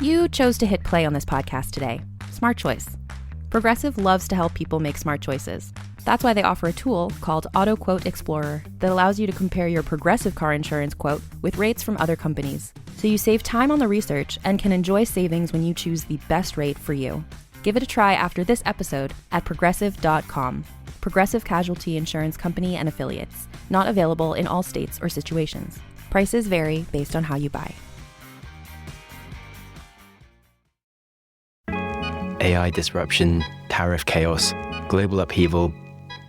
You chose to hit play on this podcast today. Smart choice. Progressive loves to help people make smart choices. That's why they offer a tool called Auto Quote Explorer that allows you to compare your Progressive car insurance quote with rates from other companies. So you save time on the research and can enjoy savings when you choose the best rate for you. Give it a try after this episode at progressive.com. Progressive Casualty Insurance Company and Affiliates. Not available in all states or situations. Prices vary based on how you buy. AI disruption, tariff chaos, global upheaval.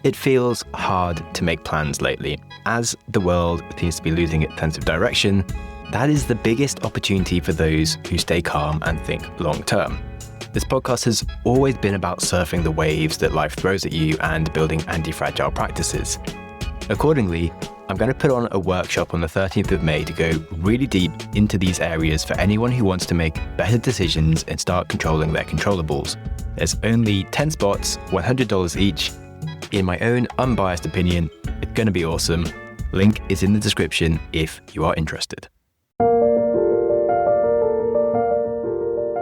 It feels hard to make plans lately. As the world seems to be losing its sense of direction, that is the biggest opportunity for those who stay calm and think long term. This podcast has always been about surfing the waves that life throws at you and building anti-fragile practices. Accordingly, I'm going to put on a workshop on the 13th of May to go really deep into these areas for anyone who wants to make better decisions and start controlling their controllables. There's only 10 spots, $100 each. In my own unbiased opinion, it's going to be awesome. Link is in the description if you are interested.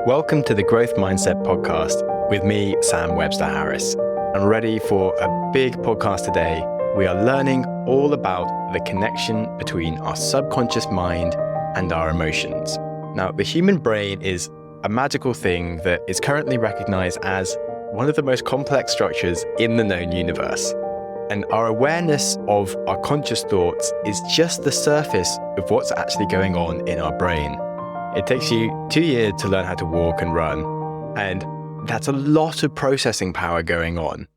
Welcome to the Growth Mindset Podcast with me, Sam Webster Harris. I'm ready for a big podcast today. We are learning all about the connection between our subconscious mind and our emotions. Now, the human brain is a magical thing that is currently recognized as one of the most complex structures in the known universe. And our awareness of our conscious thoughts is just the surface of what's actually going on in our brain. It takes you 2 years to learn how to walk and run, and that's a lot of processing power going on.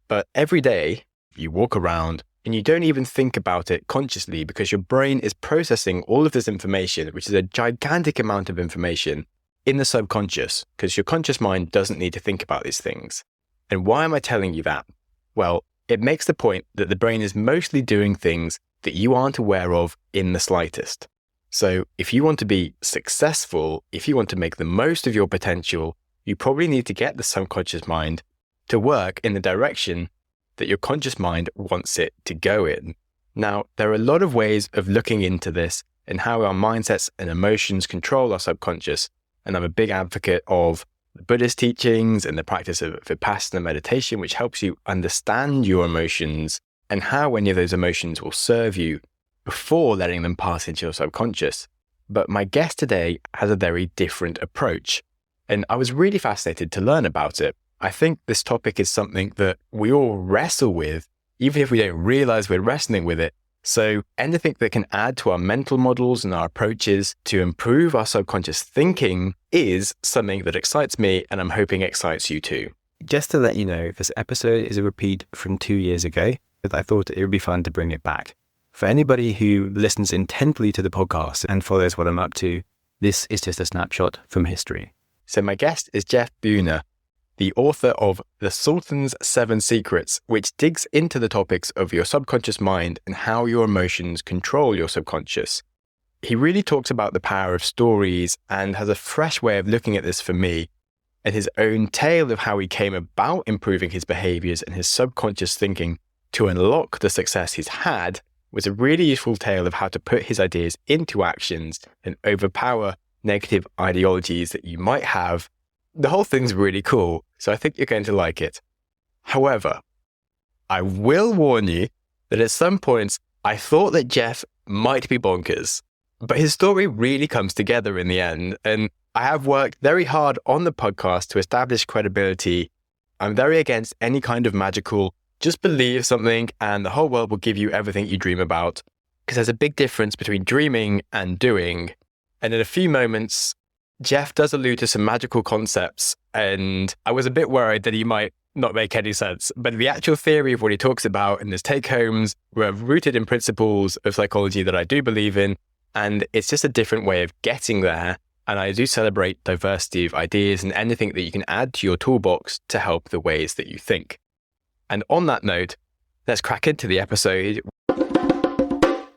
But every day, you walk around and you don't even think about it consciously because your brain is processing all of this information, which is a gigantic amount of information, in the subconscious, because your conscious mind doesn't need to think about these things. And why am I telling you that? Well, it makes the point that the brain is mostly doing things that you aren't aware of in the slightest. So if you want to be successful, if you want to make the most of your potential, you probably need to get the subconscious mind to work in the direction that your conscious mind wants it to go in. Now, there are a lot of ways of looking into this and how our mindsets and emotions control our subconscious. And I'm a big advocate of the Buddhist teachings and the practice of Vipassana meditation, which helps you understand your emotions and how any of those emotions will serve you before letting them pass into your subconscious. But my guest today has a very different approach. And I was really fascinated to learn about it. I think this topic is something that we all wrestle with, even if we don't realize we're wrestling with it. So anything that can add to our mental models and our approaches to improve our subconscious thinking is something that excites me, and I'm hoping excites you too. Just to let you know, this episode is a repeat from 2 years ago, but I thought it would be fun to bring it back. For anybody who listens intently to the podcast and follows what I'm up to, this is just a snapshot from history. So my guest is Jeff Bauhner, the author of The Sultan's 7 Secrets, which digs into the topics of your subconscious mind and how your emotions control your subconscious. He really talks about the power of stories and has a fresh way of looking at this for me, and his own tale of how he came about improving his behaviors and his subconscious thinking to unlock the success he's had was a really useful tale of how to put his ideas into actions and overpower negative ideologies that you might have. The whole thing's really cool, so I think you're going to like it. However, I will warn you that at some points I thought that Jeff might be bonkers, but his story really comes together in the end, and I have worked very hard on the podcast to establish credibility. I'm very against any kind of magical, just believe something and the whole world will give you everything you dream about, because there's a big difference between dreaming and doing. And in a few moments, Jeff does allude to some magical concepts, and I was a bit worried that he might not make any sense. But the actual theory of what he talks about in his take-homes were rooted in principles of psychology that I do believe in, and it's just a different way of getting there. And I do celebrate diversity of ideas and anything that you can add to your toolbox to help the ways that you think. And on that note, let's crack into the episode.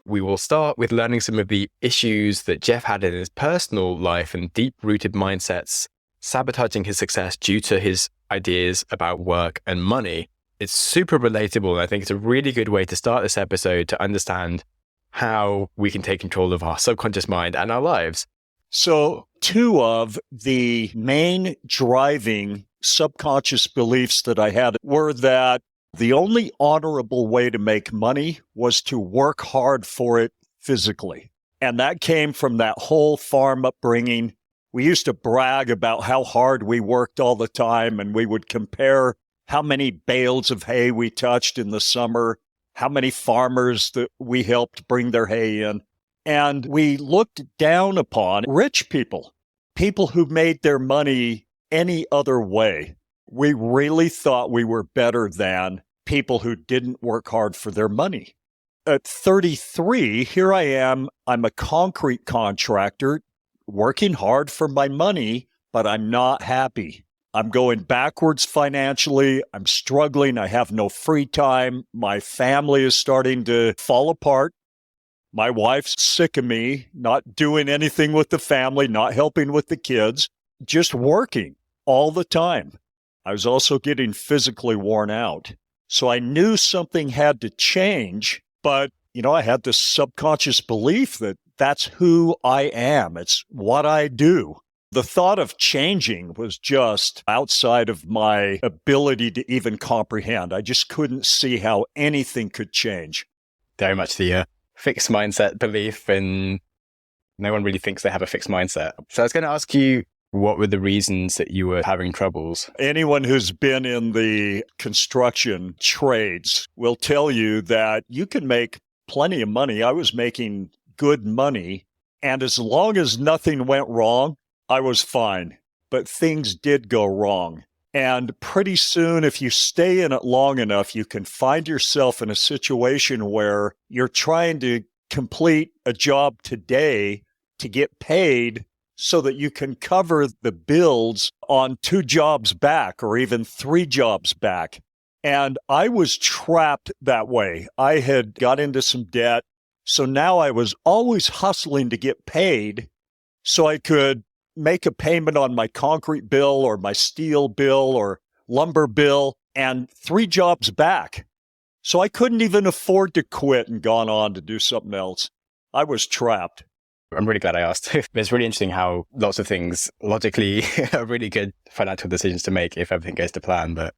We will start with learning some of the issues that Jeff had in his personal life and deep-rooted mindsets, sabotaging his success due to his ideas about work and money. It's super relatable, and I think it's a really good way to start this episode to understand how we can take control of our subconscious mind and our lives. So two of the main driving subconscious beliefs that I had were that the only honorable way to make money was to work hard for it physically. And that came from that whole farm upbringing. We used to brag about how hard we worked all the time, and we would compare how many bales of hay we touched in the summer, how many farmers that we helped bring their hay in. And we looked down upon rich people, people who made their money any other way. We really thought we were better than people who didn't work hard for their money. At 33, here I am. I'm a concrete contractor working hard for my money, but I'm not happy. I'm going backwards financially. I'm struggling. I have no free time. My family is starting to fall apart. My wife's sick of me, not doing anything with the family, not helping with the kids, just working all the time. I was also getting physically worn out. So I knew something had to change, but, I had this subconscious belief that that's who I am. It's what I do. The thought of changing was just outside of my ability to even comprehend. I just couldn't see how anything could change. Very much the fixed mindset belief, and no one really thinks they have a fixed mindset. So I was going to ask you, what were the reasons that you were having troubles? Anyone who's been in the construction trades will tell you that you can make plenty of money. I was making good money, and as long as nothing went wrong, I was fine. But things did go wrong. And pretty soon, if you stay in it long enough, you can find yourself in a situation where you're trying to complete a job today to get paid so that you can cover the bills on 2 jobs back or even 3 jobs back. And I was trapped that way. I had got into some debt. So now I was always hustling to get paid so I could make a payment on my concrete bill or my steel bill or lumber bill and 3 jobs back. So I couldn't even afford to quit and gone on to do something else. I was trapped. I'm really glad I asked. It's really interesting how lots of things logically are really good financial decisions to make if everything goes to plan, but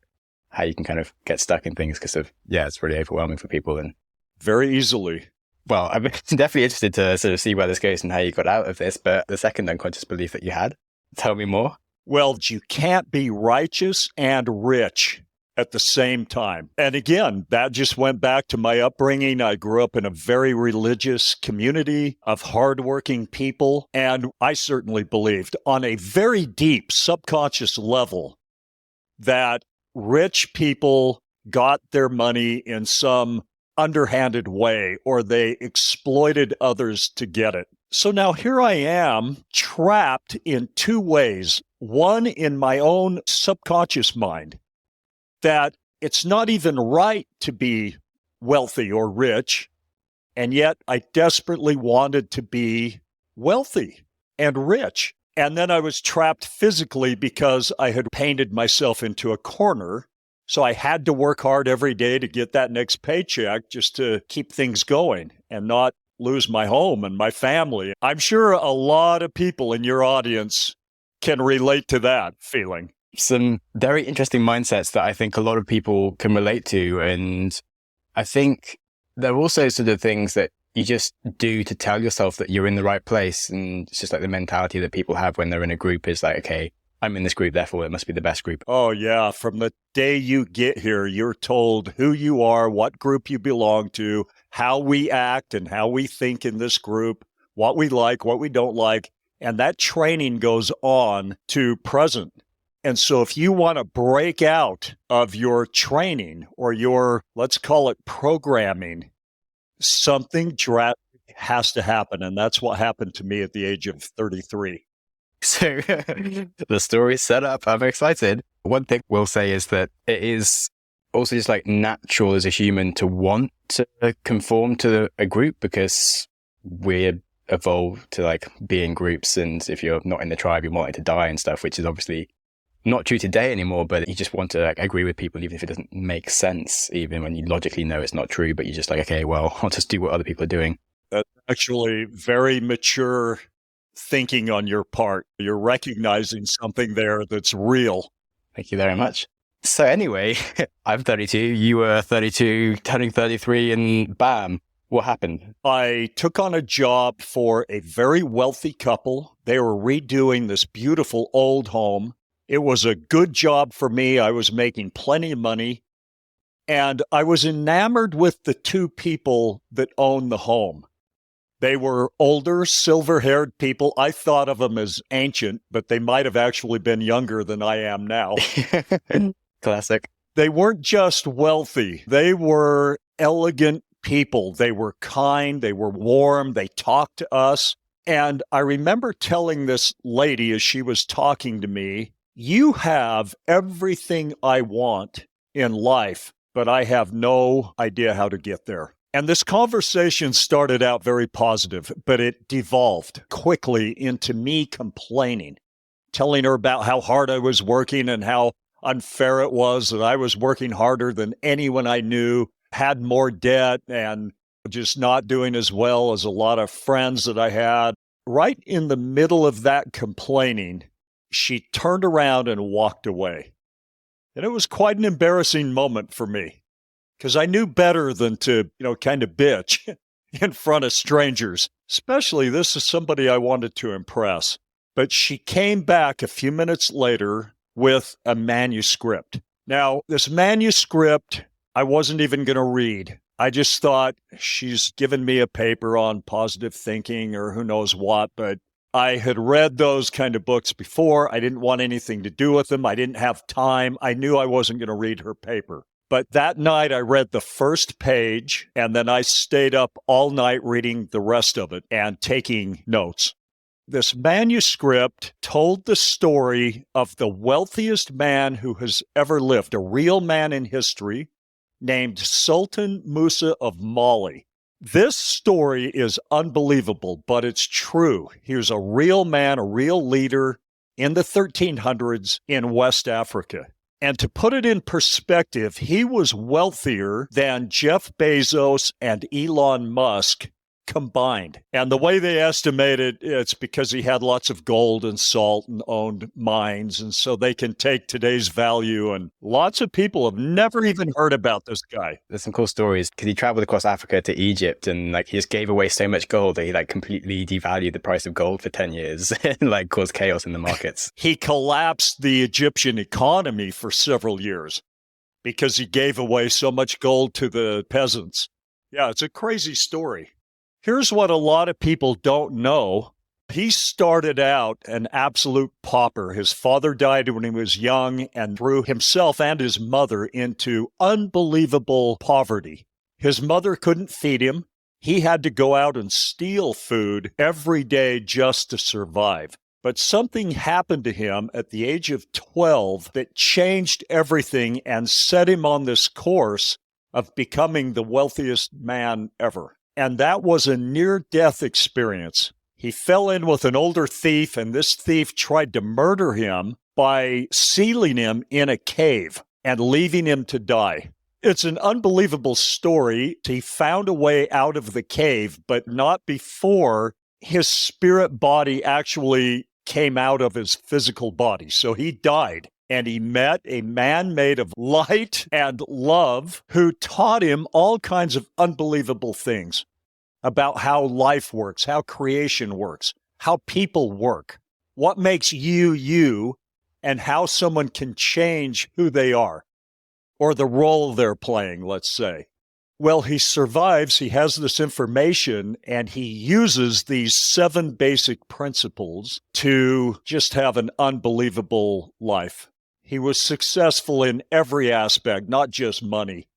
how you can kind of get stuck in things because of, it's really overwhelming for people. And very easily. Well, I'm definitely interested to sort of see where this goes and how you got out of this, but the second unconscious belief that you had, tell me more. Well, you can't be righteous and rich at the same time. And again, that just went back to my upbringing. I grew up in a very religious community of hardworking people, and I certainly believed on a very deep subconscious level that rich people got their money in some underhanded way, or they exploited others to get it. So now here I am trapped in 2 ways. One, in my own subconscious mind, that it's not even right to be wealthy or rich, and yet I desperately wanted to be wealthy and rich. And then I was trapped physically because I had painted myself into a corner. So I had to work hard every day to get that next paycheck just to keep things going and not lose my home and my family. I'm sure a lot of people in your audience can relate to that feeling. Some very interesting mindsets that I think a lot of people can relate to. And I think there are also sort of things that you just do to tell yourself that you're in the right place. And it's just like the mentality that people have when they're in a group is like, okay, I'm in this group, therefore it must be the best group. Oh, yeah. From the day you get here, you're told who you are, what group you belong to, how we act and how we think in this group, what we like, what we don't like. And that training goes on to present. And so if you want to break out of your training or your, let's call it programming, something drastic has to happen. And that's what happened to me at the age of 33. So the story's set up. I'm excited. One thing we'll say is that it is also just like natural as a human to want to conform to a group because we're evolved to like be in groups. And if you're not in the tribe, you're wanting to die and stuff, which is obviously not true today anymore, but you just want to like agree with people even if it doesn't make sense, even when you logically know it's not true, but you're just like, okay, well, I'll just do what other people are doing. That's actually very mature thinking on your part. You're recognizing something there that's real. Thank you very much. So anyway, I'm 32. You were 32, turning 33, and bam, what happened? I took on a job for a very wealthy couple. They were redoing this beautiful old home. It was a good job for me. I was making plenty of money. And I was enamored with the two people that owned the home. They were older, silver-haired people. I thought of them as ancient, but they might have actually been younger than I am now. Classic. They weren't just wealthy. They were elegant people. They were kind. They were warm. They talked to us. And I remember telling this lady as she was talking to me, you have everything I want in life, but I have no idea how to get there. And this conversation started out very positive, but it devolved quickly into me complaining, telling her about how hard I was working and how unfair it was that I was working harder than anyone I knew, had more debt, and just not doing as well as a lot of friends that I had. Right in the middle of that complaining, she turned around and walked away. And it was quite an embarrassing moment for me, because I knew better than to, kind of bitch in front of strangers, especially this is somebody I wanted to impress. But she came back a few minutes later with a manuscript. Now, this manuscript, I wasn't even going to read. I just thought she's given me a paper on positive thinking or who knows what, but I had read those kind of books before. I didn't want anything to do with them. I didn't have time. I knew I wasn't going to read her paper. But that night I read the first page, and then I stayed up all night reading the rest of it and taking notes. This manuscript told the story of the wealthiest man who has ever lived, a real man in history, named Sultan Musa of Mali. This story is unbelievable, but it's true. He was a real man, a real leader in the 1300s in West Africa. And to put it in perspective, he was wealthier than Jeff Bezos and Elon Musk combined. And the way they estimate it, it's because he had lots of gold and salt and owned mines. And so they can take today's value. And lots of people have never even heard about this guy. There's some cool stories because he traveled across Africa to Egypt and he just gave away so much gold that he completely devalued the price of gold for 10 years and caused chaos in the markets. He collapsed the Egyptian economy for several years because he gave away so much gold to the peasants. Yeah, it's a crazy story. Here's what a lot of people don't know. He started out an absolute pauper. His father died when he was young and threw himself and his mother into unbelievable poverty. His mother couldn't feed him. He had to go out and steal food every day just to survive. But something happened to him at the age of 12 that changed everything and set him on this course of becoming the wealthiest man ever. And that was a near-death experience. He fell in with an older thief, and this thief tried to murder him by sealing him in a cave and leaving him to die. It's an unbelievable story. He found a way out of the cave, but not before his spirit body actually came out of his physical body. So he died. And he met a man made of light and love who taught him all kinds of unbelievable things about how life works, how creation works, how people work, what makes you, you, and how someone can change who they are or the role they're playing, let's say. Well, he survives, he has this information, and he uses these 7 basic principles to just have an unbelievable life. He was successful in every aspect, not just money.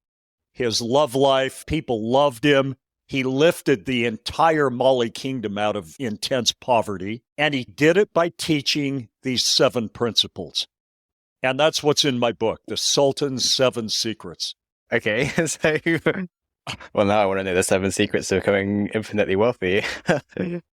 His love life, people loved him. He lifted the entire Mali kingdom out of intense poverty, and he did it by teaching these 7 principles. And that's what's in my book, The Sultan's 7 Secrets. Okay, so, well, now I want to know the 7 secrets to becoming infinitely wealthy.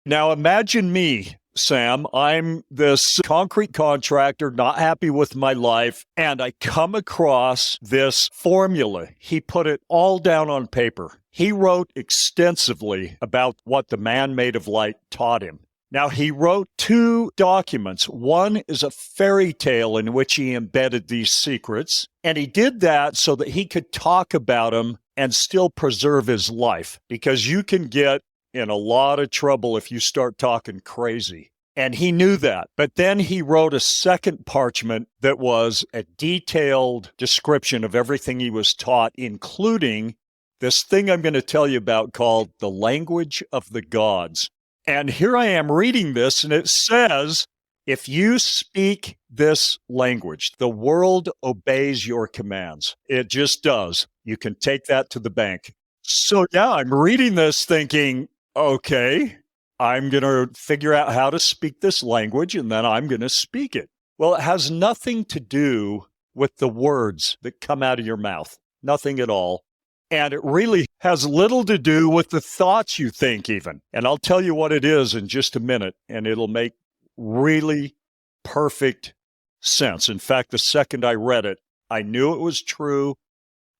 Now imagine me, Sam. I'm this concrete contractor, not happy with my life, and I come across this formula. He put it all down on paper. He wrote extensively about what the man made of light taught him. Now, he wrote 2 documents. One is a fairy tale in which he embedded these secrets, and he did that so that he could talk about them and still preserve his life, because you can get in a lot of trouble if you start talking crazy. And he knew that. But then he wrote a second parchment that was a detailed description of everything he was taught, including this thing I'm going to tell you about called the language of the gods. And here I am reading this, and it says, if you speak this language, the world obeys your commands. It just does. You can take that to the bank. So yeah, I'm reading this thinking, okay, I'm going to figure out how to speak this language, and then I'm going to speak it. Well, it has nothing to do with the words that come out of your mouth. Nothing at all. And it really has little to do with the thoughts you think even. And I'll tell you what it is in just a minute, and it'll make really perfect sense. In fact, the second I read it, I knew it was true.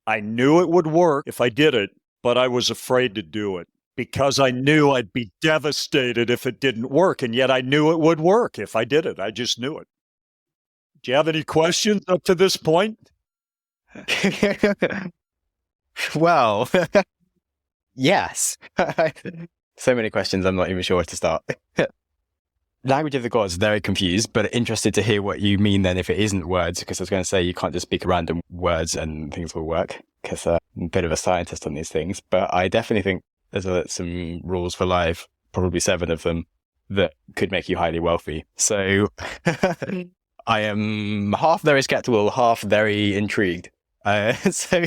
I knew it would work if I did it, but I was afraid to do it because I knew I'd be devastated if it didn't work. And yet I knew it would work if I did it. I just knew it. Do you have any questions up to this point? Well, yes. So many questions, I'm not even sure where to start. Language of the gods, very confused, but interested to hear what you mean then if it isn't words, because I was going to say you can't just speak random words and things will work, because I'm a bit of a scientist on these things. But I definitely think there's some rules for life, probably 7 of them, that could make you highly wealthy. So I am half very skeptical, half very intrigued. So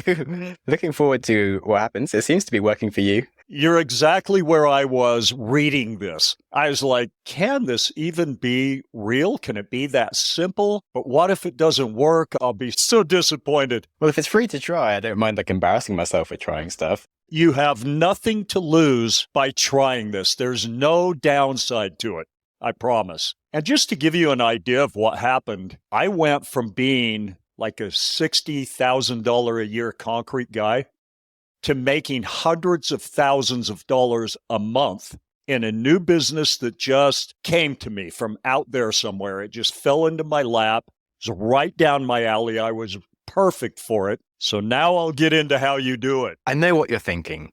looking forward to what happens. It seems to be working for you. You're exactly where I was reading this. I was like, can this even be real? Can it be that simple? But what if it doesn't work? I'll be so disappointed. Well, if it's free to try, I don't mind embarrassing myself with trying stuff. You have nothing to lose by trying this. There's no downside to it, I promise. And just to give you an idea of what happened, I went from being like a $60,000 a year concrete guy to making hundreds of thousands of dollars a month in a new business that just came to me from out there somewhere. It just fell into my lap. It was right down my alley. I was perfect for it. So now I'll get into how you do it. I know what you're thinking.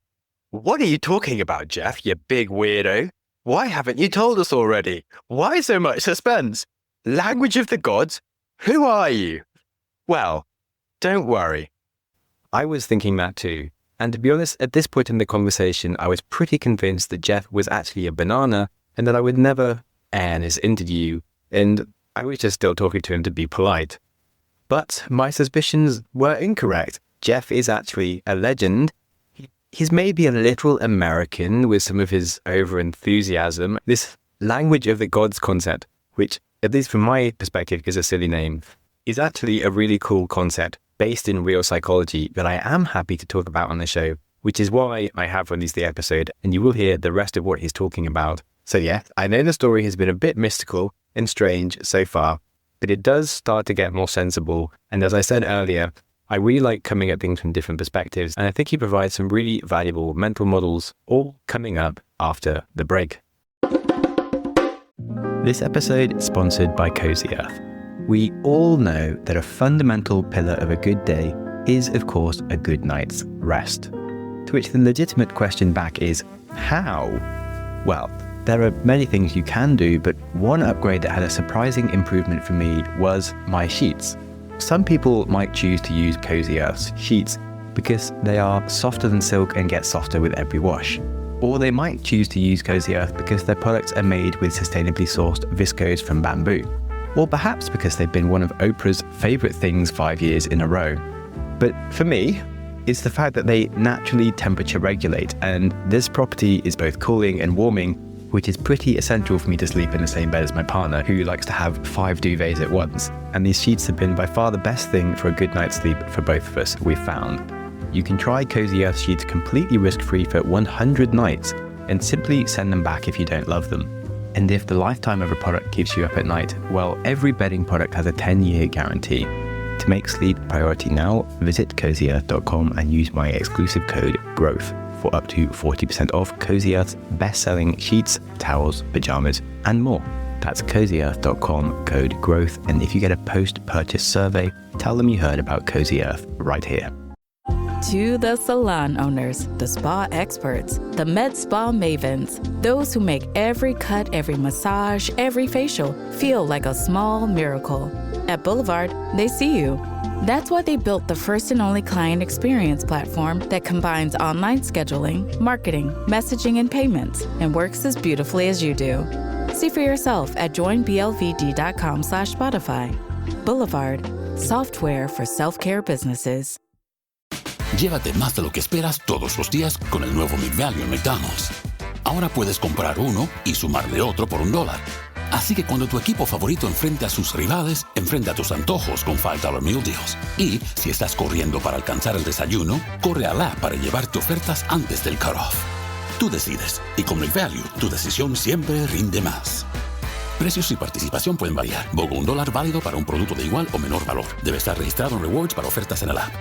What are you talking about, Jeff, you big weirdo? Why haven't you told us already? Why so much suspense? Language of the gods? Who are you? Well, don't worry. I was thinking that too. And to be honest, at this point in the conversation, I was pretty convinced that Jeff was actually a banana and that I would never air his interview. And I was just still talking to him to be polite. But my suspicions were incorrect. Jeff is actually a legend. He's maybe a little American with some of his over-enthusiasm. This language of the gods concept, which, at least from my perspective, is a silly name, is actually a really cool concept based in real psychology that I am happy to talk about on the show, which is why I have released the episode, and you will hear the rest of what he's talking about. So yeah, I know the story has been a bit mystical and strange so far, but it does start to get more sensible. And as I said earlier, I really like coming at things from different perspectives, and I think he provides some really valuable mental models, all coming up after the break. This episode is sponsored by Cozy Earth. We all know that a fundamental pillar of a good day is, of course, a good night's rest. To which the legitimate question back is, how? Well, there are many things you can do, but one upgrade that had a surprising improvement for me was my sheets. Some people might choose to use Cozy Earth's sheets because they are softer than silk and get softer with every wash. Or they might choose to use Cozy Earth because their products are made with sustainably sourced viscose from bamboo. Or perhaps because they've been one of Oprah's favourite things 5 years in a row. But for me, it's the fact that they naturally temperature regulate, and this property is both cooling and warming, which is pretty essential for me to sleep in the same bed as my partner, who likes to have 5 duvets at once. And these sheets have been by far the best thing for a good night's sleep for both of us, we've found. You can try Cozy Earth sheets completely risk-free for 100 nights, and simply send them back if you don't love them. And if the lifetime of a product keeps you up at night, well, every bedding product has a 10-year guarantee. To make sleep a priority now, visit cozyearth.com and use my exclusive code GROWTH for up to 40% off Cozy Earth's best-selling sheets, towels, pajamas, and more. That's cozyearth.com, code GROWTH, and if you get a post-purchase survey, tell them you heard about Cozy Earth right here. To the salon owners, the spa experts, the med spa mavens, those who make every cut, every massage, every facial feel like a small miracle. At Boulevard, they see you. That's why they built the first and only client experience platform that combines online scheduling, marketing, messaging, and payments, and works as beautifully as you do. See for yourself at joinblvd.com/Spotify. Boulevard, software for self-care businesses. Llévate más de lo que esperas todos los días con el nuevo McValue en McDonald's. Ahora puedes comprar uno y sumarle otro por $1. Así que cuando tu equipo favorito enfrente a sus rivales, enfrenta tus antojos con $5 Meal Deals. Y si estás corriendo para alcanzar el desayuno, corre a la app para llevarte ofertas antes del cutoff. Tú decides, y con McValue, tu decisión siempre rinde más. Precios y participación pueden variar. BOGO $1 válido para un producto de igual o menor valor. Debe estar registrado en Rewards para ofertas en el app.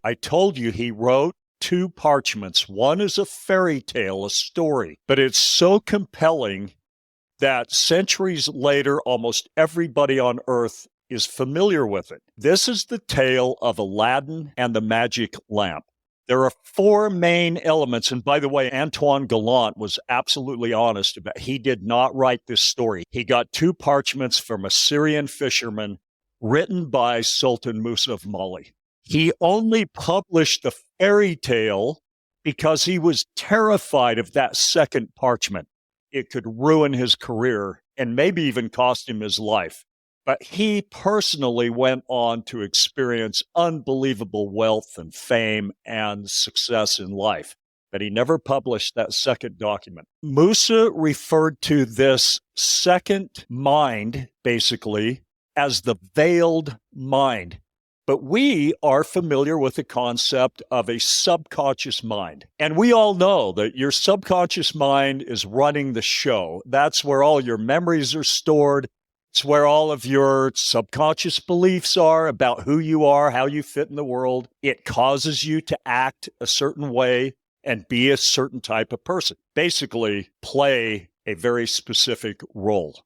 I told you he wrote 2 parchments. One is a fairy tale, a story, but it's so compelling that centuries later, almost everybody on Earth is familiar with it. This is the tale of Aladdin and the magic lamp. There are 4 main elements. And by the way, Antoine Galland was absolutely honest about it. He did not write this story. He got 2 parchments from a Syrian fisherman written by Sultan Musa of Mali. He only published the fairy tale because he was terrified of that second parchment. It could ruin his career and maybe even cost him his life. But he personally went on to experience unbelievable wealth and fame and success in life. But he never published that second document. Musa referred to this second mind, basically, as the veiled mind. But we are familiar with the concept of a subconscious mind. And we all know that your subconscious mind is running the show. That's where all your memories are stored. It's where all of your subconscious beliefs are about who you are, how you fit in the world. It causes you to act a certain way and be a certain type of person. Basically, play a very specific role.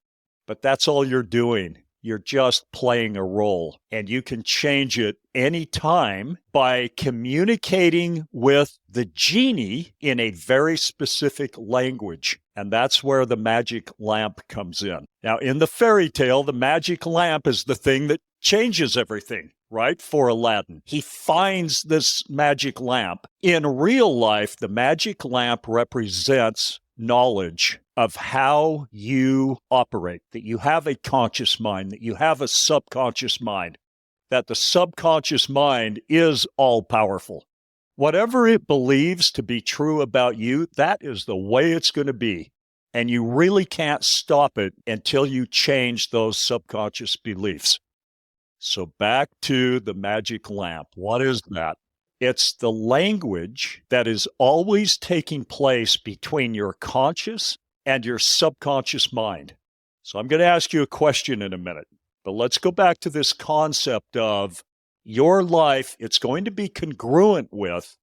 But that's all you're doing. You're just playing a role, and you can change it anytime by communicating with the genie in a very specific language. And that's where the magic lamp comes in. Now, in the fairy tale, the magic lamp is the thing that changes everything, right? For Aladdin. He finds this magic lamp. In real life, the magic lamp represents knowledge of how you operate, that you have a conscious mind, that you have a subconscious mind, that the subconscious mind is all-powerful. Whatever it believes to be true about you, that is the way it's going to be. And you really can't stop it until you change those subconscious beliefs. So back to the magic lamp. What is that? It's the language that is always taking place between your conscious and your subconscious mind. So I'm going to ask you a question in a minute, but let's go back to this concept of your life. It's going to be congruent with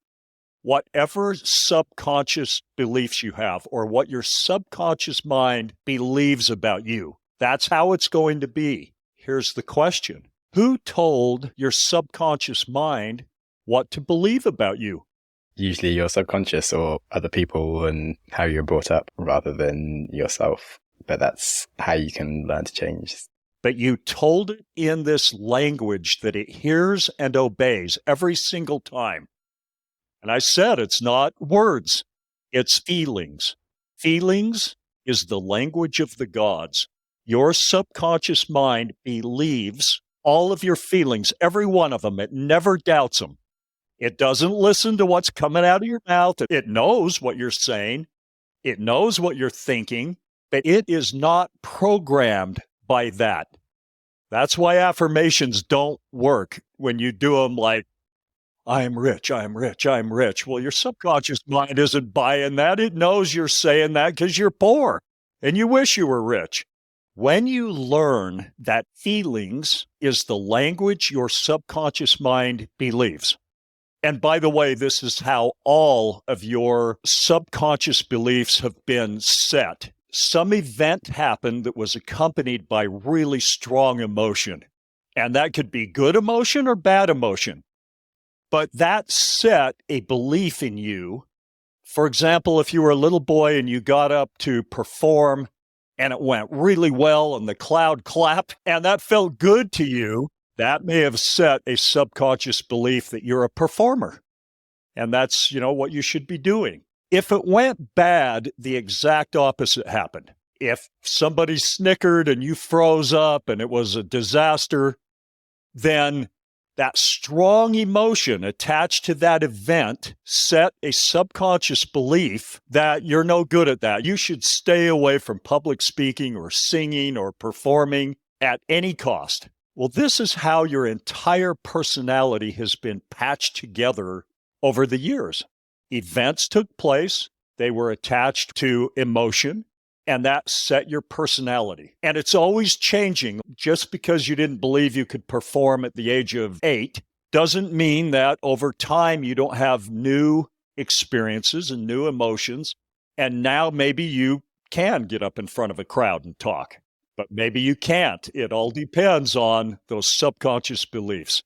whatever subconscious beliefs you have or what your subconscious mind believes about you. That's how it's going to be. Here's the question. Who told your subconscious mind what to believe about you? Usually your subconscious or other people and how you're brought up rather than yourself. But that's how you can learn to change. But you told it in this language that it hears and obeys every single time. And I said it's not words, it's feelings. Feelings is the language of the gods. Your subconscious mind believes all of your feelings, every one of them. It never doubts them. It doesn't listen to what's coming out of your mouth. It knows what you're saying. It knows what you're thinking, but it is not programmed by that. That's why affirmations don't work when you do them like, I am rich, I am rich, I am rich. Well, your subconscious mind isn't buying that. It knows you're saying that because you're poor and you wish you were rich. When you learn that feelings is the language your subconscious mind believes, And by the way, this is how all of your subconscious beliefs have been set. Some event happened that was accompanied by really strong emotion. And that could be good emotion or bad emotion. But that set a belief in you. For example, if you were a little boy and you got up to perform and it went really well and the crowd clapped and that felt good to you, that may have set a subconscious belief that you're a performer. And that's, what you should be doing. If it went bad, the exact opposite happened. If somebody snickered and you froze up and it was a disaster, then that strong emotion attached to that event set a subconscious belief that you're no good at that. You should stay away from public speaking or singing or performing at any cost. Well, this is how your entire personality has been patched together over the years. Events took place, they were attached to emotion, and that set your personality. And it's always changing. Just because you didn't believe you could perform at the age of 8 doesn't mean that over time you don't have new experiences and new emotions. And now maybe you can get up in front of a crowd and talk, but maybe you can't. It all depends on those subconscious beliefs.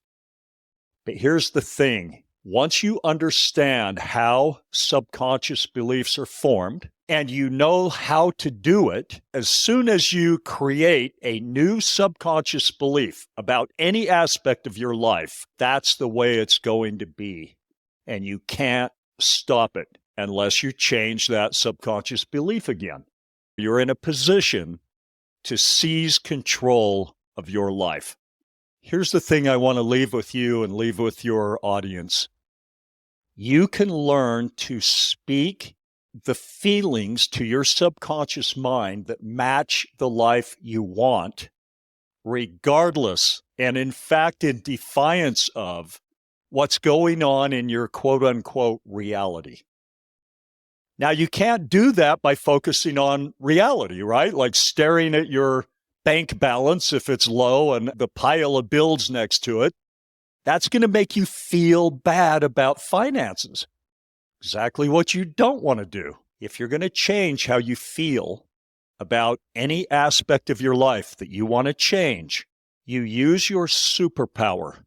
But here's the thing. Once you understand how subconscious beliefs are formed, and you know how to do it, as soon as you create a new subconscious belief about any aspect of your life, that's the way it's going to be. And you can't stop it unless you change that subconscious belief again. You're in a position to seize control of your life. Here's the thing I want to leave with you and leave with your audience. You can learn to speak the feelings to your subconscious mind that match the life you want, regardless and in fact in defiance of what's going on in your quote-unquote reality. Now, you can't do that by focusing on reality, right? Like staring at your bank balance if it's low and the pile of bills next to it. That's going to make you feel bad about finances. Exactly what you don't want to do. If you're going to change how you feel about any aspect of your life that you want to change, you use your superpower.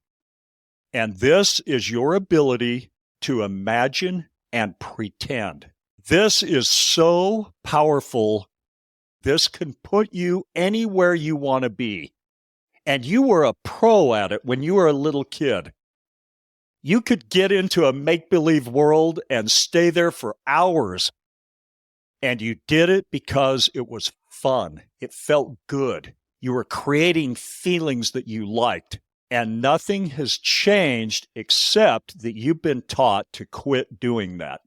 And this is your ability to imagine and pretend. This is so powerful. This can put you anywhere you want to be. And you were a pro at it when you were a little kid. You could get into a make-believe world and stay there for hours. And you did it because it was fun. It felt good. You were creating feelings that you liked. And nothing has changed except that you've been taught to quit doing that.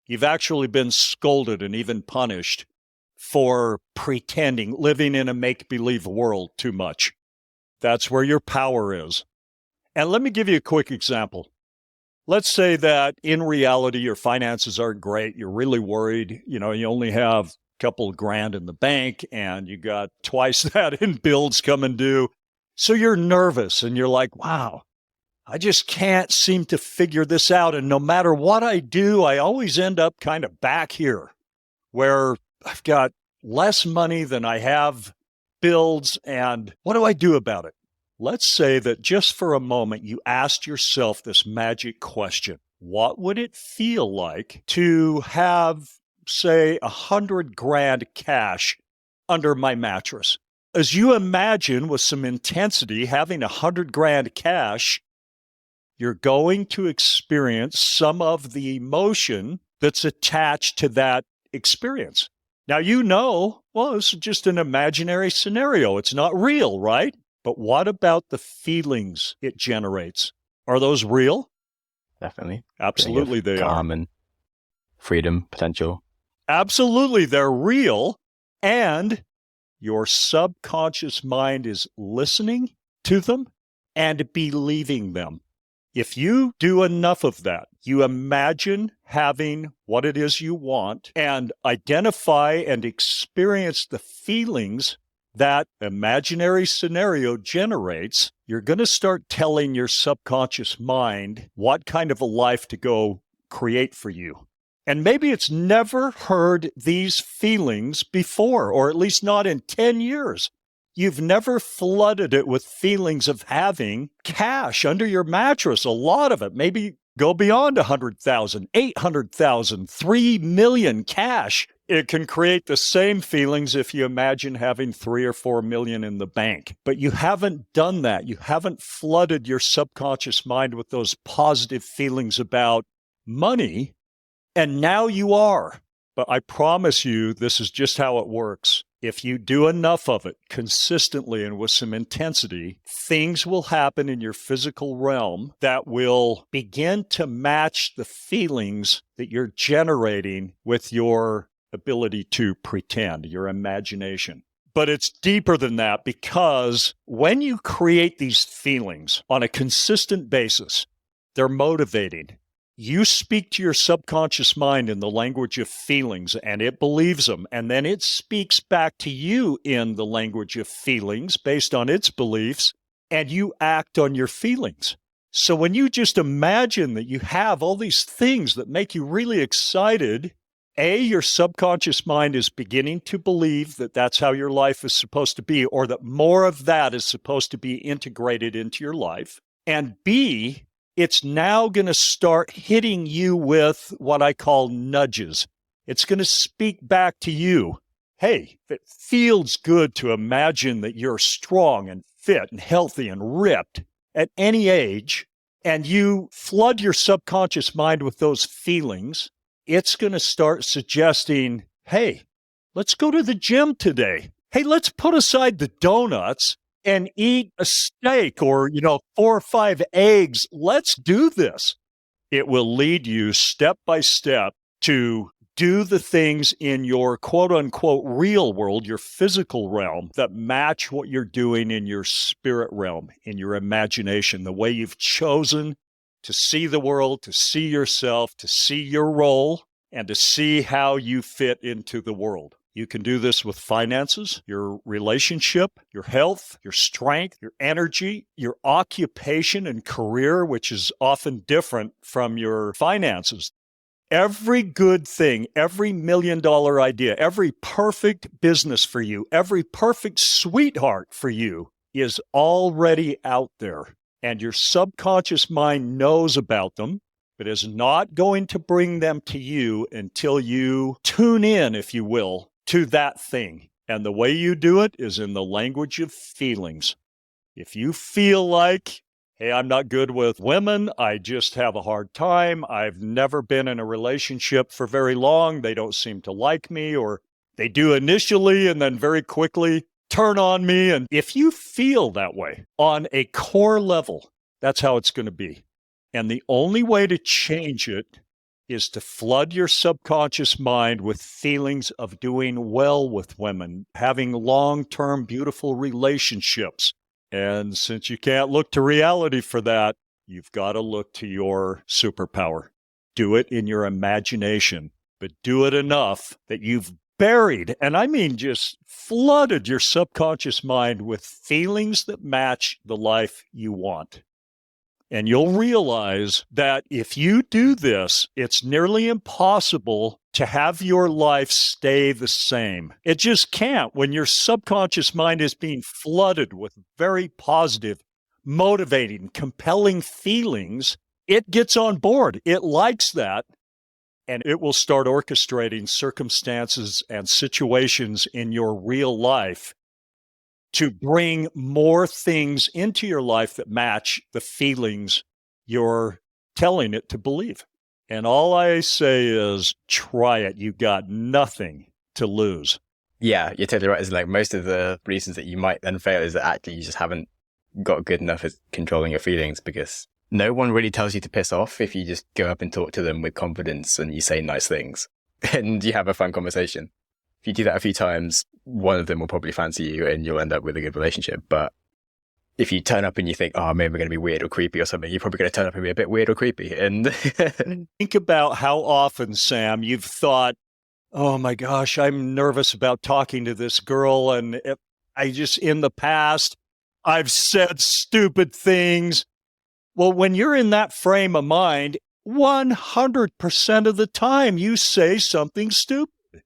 You've actually been scolded and even punished for pretending, living in a make-believe world too much. That's where your power is. And let me give you a quick example. Let's say that in reality, your finances aren't great. You're really worried. You only have a couple of grand in the bank and you got twice that in bills coming due. So you're nervous and you're like, wow, I just can't seem to figure this out. And no matter what I do, I always end up kind of back here where I've got less money than I have bills. And what do I do about it? Let's say that just for a moment, you asked yourself this magic question. What would it feel like to have, say, 100 grand cash under my mattress? As you imagine with some intensity having 100 grand cash, you're going to experience some of the emotion that's attached to that experience. Now, well, this is just an imaginary scenario. It's not real, right? But what about the feelings it generates? Are those real? Definitely. Absolutely they are. Calm and freedom potential. Absolutely, they're real. And your subconscious mind is listening to them and believing them. If you do enough of that, you imagine having what it is you want and identify and experience the feelings that imaginary scenario generates, you're going to start telling your subconscious mind what kind of a life to go create for you. And maybe it's never heard these feelings before, or at least not in 10 years. You've never flooded it with feelings of having cash under your mattress, a lot of it, maybe go beyond 100,000, 800,000, 3 million cash. It can create the same feelings if you imagine having 3 or 4 million in the bank. But you haven't done that. You haven't flooded your subconscious mind with those positive feelings about money. And now you are. But I promise you, this is just how it works. If you do enough of it consistently and with some intensity, things will happen in your physical realm that will begin to match the feelings that you're generating with your ability to pretend, your imagination. But it's deeper than that, because when you create these feelings on a consistent basis, they're motivating. You speak to your subconscious mind in the language of feelings, and it believes them. And then it speaks back to you in the language of feelings based on its beliefs, and you act on your feelings. So when you just imagine that you have all these things that make you really excited, your subconscious mind is beginning to believe that that's how your life is supposed to be, or that more of that is supposed to be integrated into your life. And B, it's now going to start hitting you with what I call nudges. It's going to speak back to you. Hey, it feels good to imagine that you're strong and fit and healthy and ripped at any age, and you flood your subconscious mind with those feelings. It's going to start suggesting, hey, let's go to the gym today. Hey, let's put aside the donuts and eat a steak or, 4 or 5 eggs. Let's do this. It will lead you step by step to do the things in your quote unquote real world, your physical realm, that match what you're doing in your spirit realm, in your imagination, the way you've chosen to see the world, to see yourself, to see your role, and to see how you fit into the world. You can do this with finances, your relationship, your health, your strength, your energy, your occupation and career, which is often different from your finances. Every good thing, every $1 million idea, every perfect business for you, every perfect sweetheart for you is already out there. And your subconscious mind knows about them, but is not going to bring them to you until you tune in, if you will, to that thing. And the way you do it is in the language of feelings. If you feel like, hey, I'm not good with women, I just have a hard time, I've never been in a relationship for very long, they don't seem to like me, or they do initially and then very quickly turn on me. And if you feel that way on a core level, that's how it's going to be. And the only way to change it is to flood your subconscious mind with feelings of doing well with women, having long-term beautiful relationships. And since you can't look to reality for that, you've got to look to your superpower. Do it in your imagination, but do it enough that you've buried, and I mean just flooded your subconscious mind with feelings that match the life you want. And you'll realize that if you do this, it's nearly impossible to have your life stay the same. It just can't when your subconscious mind is being flooded with very positive, motivating, compelling feelings. It gets on board. It likes that. And it will start orchestrating circumstances and situations in your real life to bring more things into your life that match the feelings you're telling it to believe. And all I say is try it. You got nothing to lose. Yeah, you're totally right. It's like most of the reasons that you might then fail is that actually you just haven't got good enough at controlling your feelings, because no one really tells you to piss off if you just go up and talk to them with confidence and you say nice things and you have a fun conversation. If you do that a few times, one of them will probably fancy you and you'll end up with a good relationship. But if you turn up and you think, oh, maybe we're going to be weird or creepy or something, you're probably going to turn up and be a bit weird or creepy. And think about how often, Sam, you've thought, oh my gosh, I'm nervous about talking to this girl. And In the past, I've said stupid things. Well, when you're in that frame of mind, 100% of the time you say something stupid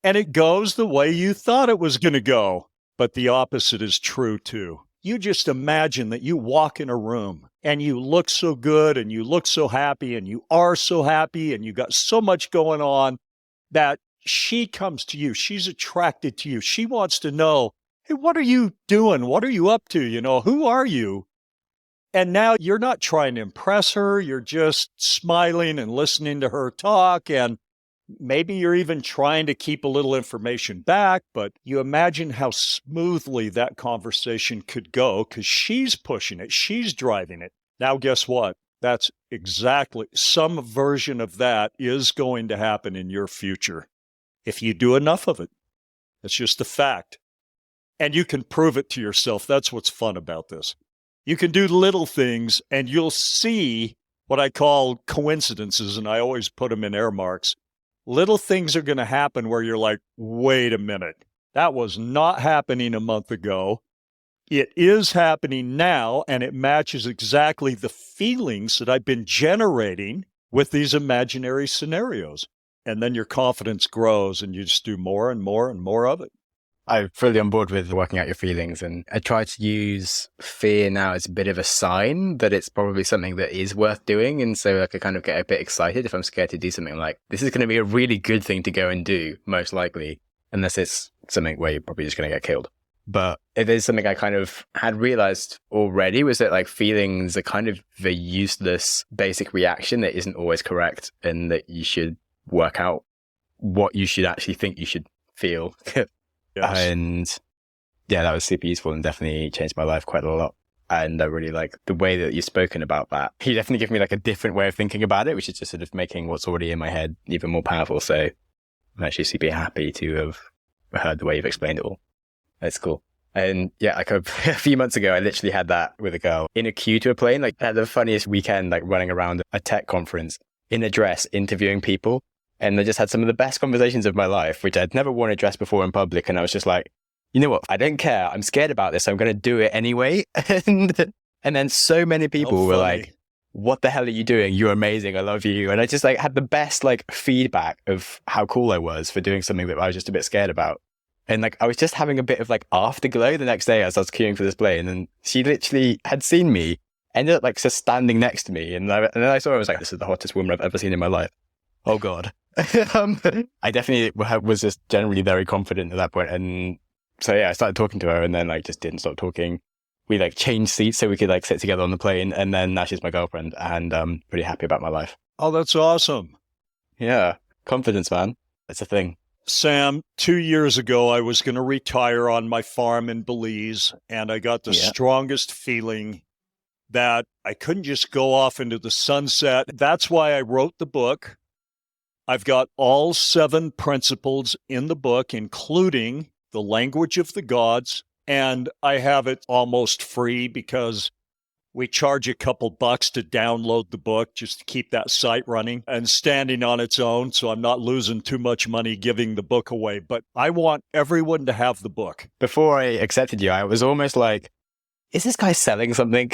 and it goes the way you thought it was going to go. But the opposite is true too. You just imagine that you walk in a room and you look so good and you look so happy and you are so happy and you got so much going on that she comes to you. She's attracted to you. She wants to know, hey, what are you doing? What are you up to? Who are you? And now you're not trying to impress her. You're just smiling and listening to her talk. And maybe you're even trying to keep a little information back, but you imagine how smoothly that conversation could go because she's pushing it. She's driving it. Now, guess what? That's exactly some version of that is going to happen in your future if you do enough of it. It's just a fact. And you can prove it to yourself. That's what's fun about this. You can do little things and you'll see what I call coincidences, and I always put them in air marks. Little things are going to happen where you're like, wait a minute, that was not happening a month ago. It is happening now, and it matches exactly the feelings that I've been generating with these imaginary scenarios. And then your confidence grows and you just do more and more and more of it. I'm fully on board with working out your feelings, and I try to use fear now as a bit of a sign that it's probably something that is worth doing. And so I could kind of get a bit excited if I'm scared to do something like, this is going to be a really good thing to go and do, most likely, unless it's something where you're probably just going to get killed. But it is something I kind of had realized already, was that like feelings are kind of a useless basic reaction that isn't always correct, and that you should work out what you should actually think you should feel. Yes. And yeah, that was super useful and definitely changed my life quite a lot. And I really like the way that you've spoken about that. You definitely give me like a different way of thinking about it, which is just sort of making what's already in my head even more powerful. So I'm actually super happy to have heard the way you've explained it all. That's cool. And yeah, like a few months ago, I literally had that with a girl in a queue to a plane. Like I had the funniest weekend, like running around a tech conference in a dress, interviewing people. And I just had some of the best conversations of my life, which I'd never worn a dress before in public. And I was just like, you know what? I don't care. I'm scared about this. So I'm going to do it anyway. And then so many people were like, what the hell are you doing? You're amazing. I love you. And I just like had the best like feedback of how cool I was for doing something that I was just a bit scared about. And like, I was just having a bit of like afterglow the next day as I was queuing for this plane. And she literally had seen me, ended up like just standing next to me. And then I saw her, I was like, this is the hottest woman I've ever seen in my life. Oh God. I definitely was just generally very confident at that point. And so yeah, I started talking to her and then like just didn't stop talking. We like changed seats so we could like sit together on the plane, and then now she's my girlfriend, and I'm pretty happy about my life. Oh, that's awesome. Yeah. Confidence, man. That's a thing. Sam, 2 years ago, I was going to retire on my farm in Belize, and I got the strongest feeling that I couldn't just go off into the sunset. That's why I wrote the book. I've got all 7 principles in the book, including the language of the gods, and I have it almost free because we charge a couple bucks to download the book just to keep that site running and standing on its own, so I'm not losing too much money giving the book away. But I want everyone to have the book. Before I accepted you, I was almost like, is this guy selling something?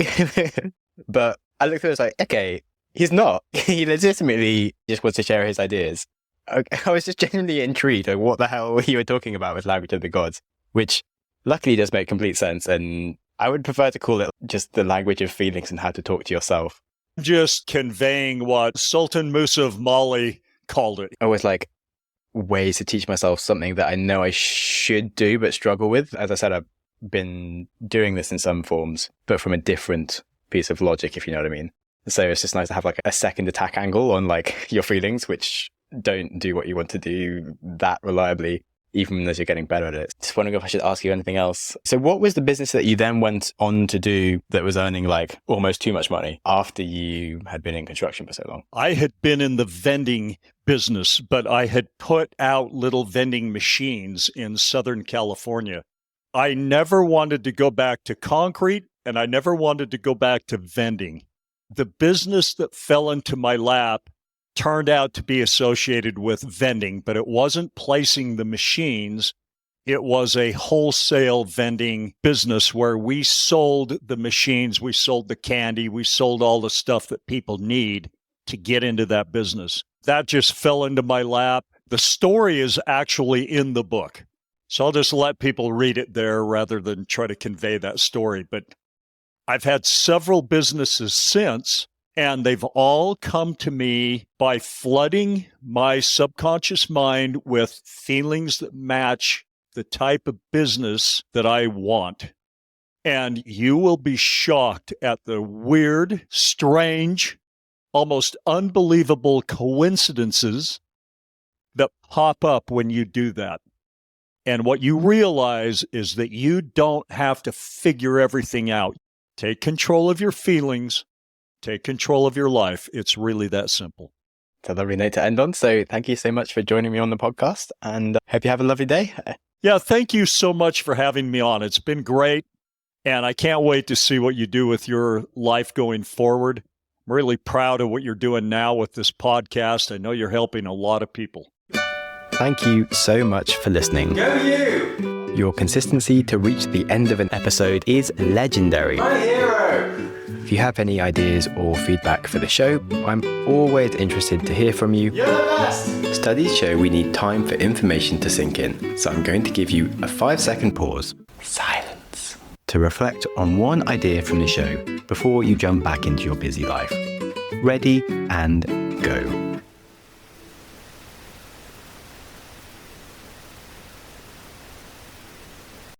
But I looked at it and was like, okay, he's not. He legitimately just wants to share his ideas. I was just genuinely intrigued at what the hell you were talking about with language of the gods, which luckily does make complete sense. And I would prefer to call it just the language of feelings and how to talk to yourself. Just conveying what Sultan Musa of Mali called it. Always like ways to teach myself something that I know I should do but struggle with. As I said, I've been doing this in some forms, but from a different piece of logic, if you know what I mean. So it's just nice to have like a second attack angle on like your feelings, which don't do what you want to do that reliably, even as you're getting better at it. Just wondering if I should ask you anything else. So what was the business that you then went on to do that was earning like almost too much money after you had been in construction for so long? I had been in the vending business, but I had put out little vending machines in Southern California. I never wanted to go back to concrete, and I never wanted to go back to vending. The business that fell into my lap turned out to be associated with vending, but it wasn't placing the machines. It was a wholesale vending business where we sold the machines, we sold the candy, we sold all the stuff that people need to get into that business. That just fell into my lap. The story is actually in the book. So I'll just let people read it there rather than try to convey that story. But I've had several businesses since, and they've all come to me by flooding my subconscious mind with feelings that match the type of business that I want. And you will be shocked at the weird, strange, almost unbelievable coincidences that pop up when you do that. And what you realize is that you don't have to figure everything out. Take control of your feelings, take control of your life. It's really that simple. It's a lovely note to end on. So thank you so much for joining me on the podcast, and hope you have a lovely day. Yeah, thank you so much for having me on. It's been great, and I can't wait to see what you do with your life going forward. I'm really proud of what you're doing now with this podcast. I know you're helping a lot of people. Thank you so much for listening. Go you! Your consistency to reach the end of an episode is legendary. My hero! If you have any ideas or feedback for the show, I'm always interested to hear from you. You're the best! Studies show we need time for information to sink in, so I'm going to give you a 5-second pause, silence, to reflect on one idea from the show before you jump back into your busy life. Ready and go.